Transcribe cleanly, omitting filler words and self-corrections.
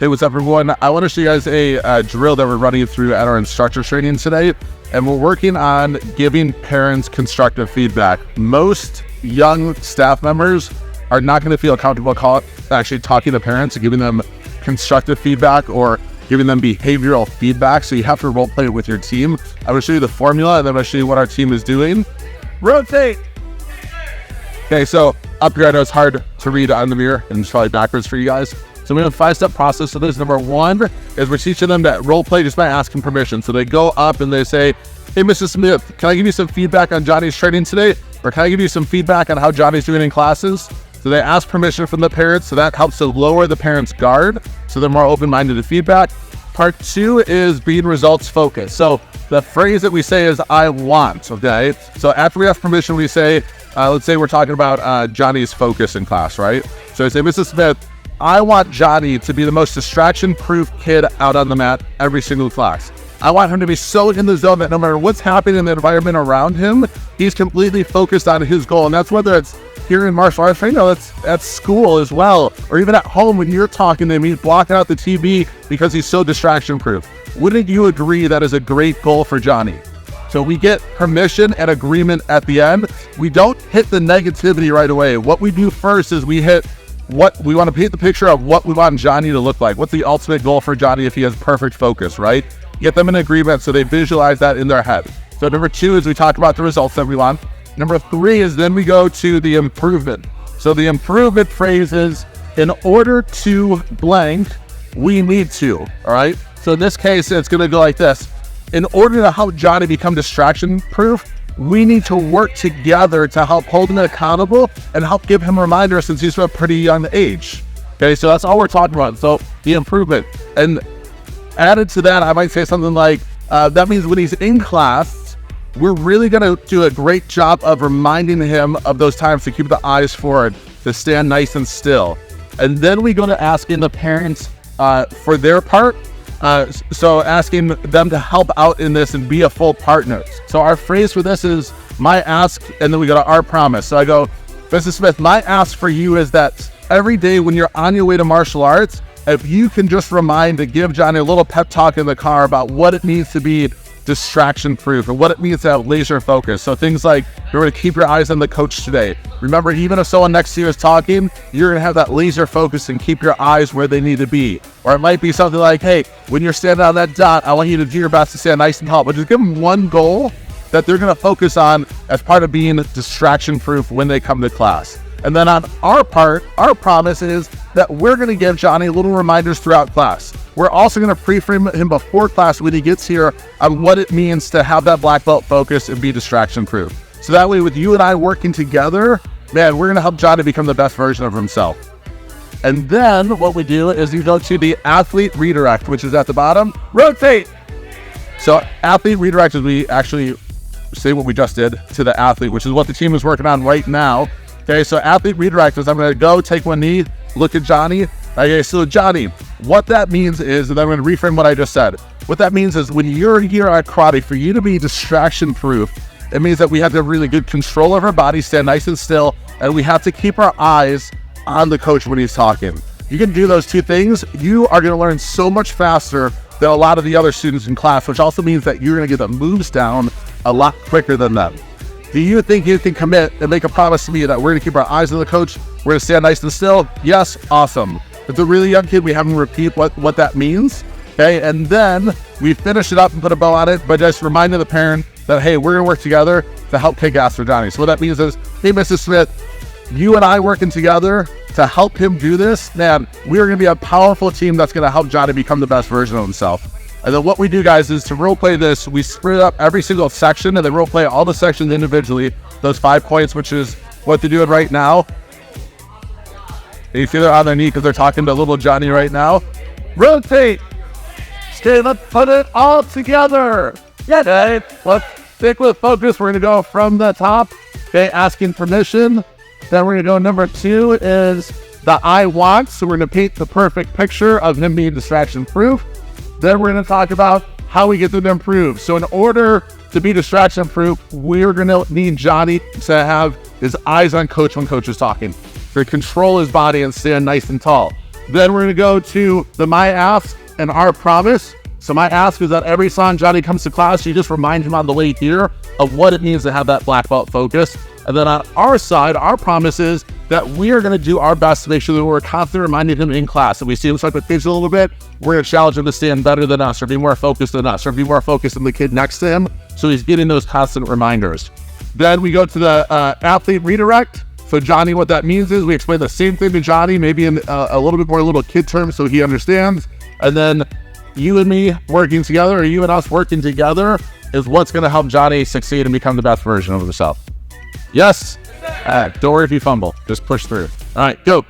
Hey, what's up everyone? I want to show you guys a drill that we're running through at our instructor training today. And we're working on giving parents constructive feedback. Most young staff members are not going to feel comfortable actually talking to parents and giving them constructive feedback or giving them behavioral feedback. So you have to role play it with your team. I'm going to show you the formula and then I'm going to show you what our team is doing. Rotate. Okay, so up here, I know it's hard to read on the mirror and it's probably backwards for you guys. So we have a 5-step process. So this number one is we're teaching them that role play just by asking permission. So they go up and they say, hey, Mrs. Smith, can I give you some feedback on Johnny's training today? Or can I give you some feedback on how Johnny's doing in classes? So they ask permission from the parents. So that helps to lower the parents' guard. So they're more open-minded to feedback. Part two is being results focused. So the phrase that we say is, I want, okay? So after we ask permission, we say, let's say we're talking about Johnny's focus in class, right? So I say, Mrs. Smith, I want Johnny to be the most distraction-proof kid out on the mat every single class. I want him to be so in the zone that no matter what's happening in the environment around him, he's completely focused on his goal. And that's whether it's here in martial arts training, that's at school as well, or even at home when you're talking to him, he's blocking out the TV because he's so distraction-proof. Wouldn't you agree that is a great goal for Johnny? So we get permission and agreement at the end. We don't hit the negativity right away. What we do first is we hit what we want to paint the picture of what we want Johnny to look like. What's the ultimate goal for Johnny if he has perfect focus, right? Get them in agreement so they visualize that in their head. So number two is we talk about the results that we want. Number three is then we go to the improvement. So the improvement phrase is, in order to blank, we need to, all right? So in this case, it's gonna go like this. In order to help Johnny become distraction proof, we need to work together to help hold him accountable and help give him reminders since he's from a pretty young age. Okay, so that's all we're talking about. So the improvement. And added to that, I might say something like, that means when he's in class, we're really gonna do a great job of reminding him of those times to keep the eyes forward, to stand nice and still. And then we go to asking the parents for their part. So asking them to help out in this and be a full partner. So our phrase for this is my ask, and then we go to our promise. So I go, Mrs. Smith, my ask for you is that every day when you're on your way to martial arts, if you can just remind to give Johnny a little pep talk in the car about what it means to be distraction proof and what it means to have laser focus. So things like, you're going to keep your eyes on the coach today. Remember, even if someone next to you is talking, you're going to have that laser focus and keep your eyes where they need to be. Or it might be something like, hey, when you're standing on that dot, I want you to do your best to stand nice and tall. But just give them one goal that they're going to focus on as part of being distraction proof when they come to class. And then on our part, our promise is that we're going to give Johnny little reminders throughout class. We're also going to pre-frame him before class when he gets here on what it means to have that black belt focus and be distraction proof. So that way with you and I working together, man, we're going to help Johnny become the best version of himself. And then what we do is you go to the athlete redirect, which is at the bottom. Rotate. So athlete redirect is we actually say what we just did to the athlete, which is what the team is working on right now. Okay, so athlete redirect is I'm going to go take one knee, look at Johnny. Okay, so Johnny, what that means is, and then I'm going to reframe what I just said. What that means is when you're here at karate, for you to be distraction proof, it means that we have to have really good control of our body, stand nice and still, and we have to keep our eyes on the coach when he's talking. You can do those two things, you are going to learn so much faster than a lot of the other students in class, which also means that you're going to get the moves down a lot quicker than them. Do you think you can commit and make a promise to me that we're going to keep our eyes on the coach, we're going to stand nice and still? Yes, awesome. If it's a really young kid, we have them repeat what that means, okay? And then we finish it up and put a bow on it, but just reminding the parent that, hey, we're going to work together to help kick ass for Johnny. So what that means is, hey, Mrs. Smith, you and I working together to help him do this, man, we're going to be a powerful team that's going to help Johnny become the best version of himself. And then what we do, guys, is to role play this, we split up every single section and then role play all the sections individually, those 5 points, which is what they're doing right now. You see they're on their knee because they're talking to little Johnny right now. Rotate. Okay, let's put it all together. Yeah, okay, let's stick with focus. We're going to go from the top, okay, asking permission. Then we're going to go number 2 is the I want. So we're going to paint the perfect picture of him being distraction proof. Then we're going to talk about how we get them to improve. So in order to be distraction proof, we're going to need Johnny to have his eyes on coach when coach is talking, to control his body and stand nice and tall. Then we're gonna go to the my ask and our promise. So my ask is that every time Johnny comes to class, you just remind him on the way here of what it means to have that black belt focus. And then on our side, our promise is that we are going to do our best to make sure that we're constantly reminding him in class. If we see him start to pitch a little bit, we're going to challenge him to stand better than us, or be more focused than us, or be more focused than the kid next to him. So he's getting those constant reminders. Then we go to the athlete redirect. So Johnny, what that means is we explain the same thing to Johnny, maybe in a little bit more little kid terms so he understands. And then you and me working together, or you and us working together, is what's going to help Johnny succeed and become the best version of himself. Yes? Don't worry if you fumble. Just push through. All right, go.